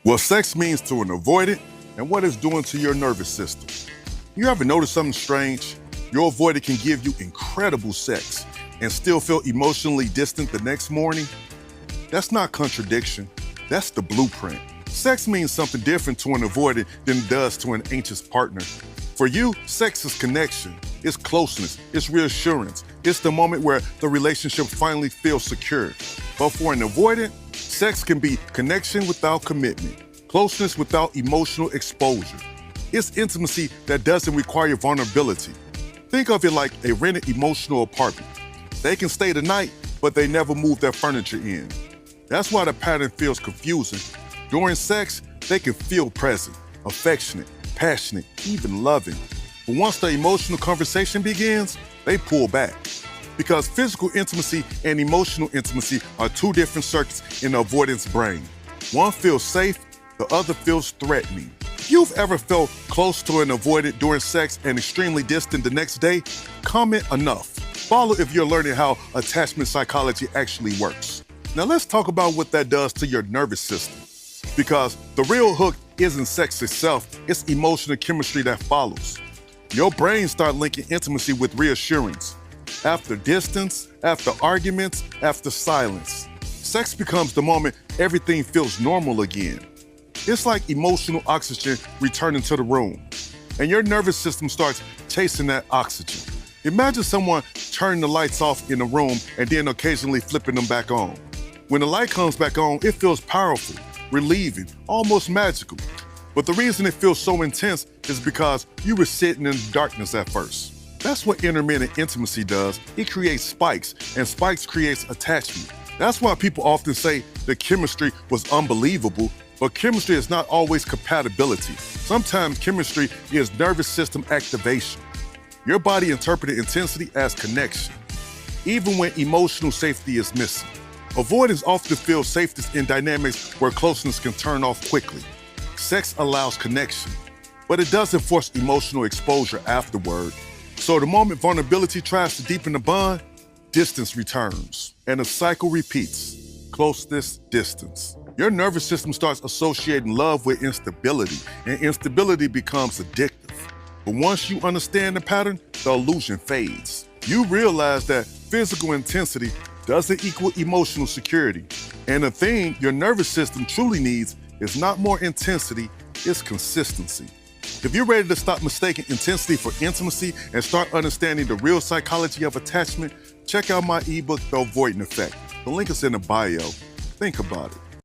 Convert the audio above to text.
What sex means to an avoidant and what it's doing to your nervous system. You ever notice something strange? Your avoidant can give you incredible sex and still feel emotionally distant the next morning. That's not contradiction, that's the blueprint. Sex means something different to an avoidant than it does to an anxious partner. For you, sex is connection, it's closeness, it's reassurance. It's the moment where the relationship finally feels secure. But for an avoidant, sex can be connection without commitment, closeness without emotional exposure. It's intimacy that doesn't require vulnerability. Think of it like a rented emotional apartment. They can stay the night, but they never move their furniture in. That's why the pattern feels confusing. During sex, they can feel present, affectionate, passionate, even loving. But once the emotional conversation begins, they pull back. Because physical intimacy and emotional intimacy are two different circuits in the avoidance brain. One feels safe, the other feels threatening. If you've ever felt close to an avoidant during sex and extremely distant the next day, comment enough. Follow if you're learning how attachment psychology actually works. Now let's talk about what that does to your nervous system. Because the real hook isn't sex itself, it's emotional chemistry that follows. Your brain starts linking intimacy with reassurance. After distance, after arguments, after silence, sex becomes the moment everything feels normal again. It's like emotional oxygen returning to the room, and your nervous system starts chasing that oxygen. Imagine someone turning the lights off in a room and then occasionally flipping them back on. When the light comes back on, it feels powerful, relieving, almost magical. But the reason it feels so intense is because you were sitting in darkness at first. That's what intermittent intimacy does. It creates spikes, and spikes creates attachment. That's why people often say the chemistry was unbelievable, but chemistry is not always compatibility. Sometimes chemistry is nervous system activation. Your body interprets intensity as connection, even when emotional safety is missing. Avoidance often feels safest in dynamics where closeness can turn off quickly. Sex allows connection, but it doesn't force emotional exposure afterward. So the moment vulnerability tries to deepen the bond, distance returns, and the cycle repeats. Closeness, distance. Your nervous system starts associating love with instability, and instability becomes addictive. But once you understand the pattern, the illusion fades. You realize that physical intensity doesn't equal emotional security. And the thing your nervous system truly needs is not more intensity, it's consistency. If you're ready to stop mistaking intensity for intimacy and start understanding the real psychology of attachment, check out my ebook, The Avoidant Effect. The link is in the bio. Think about it.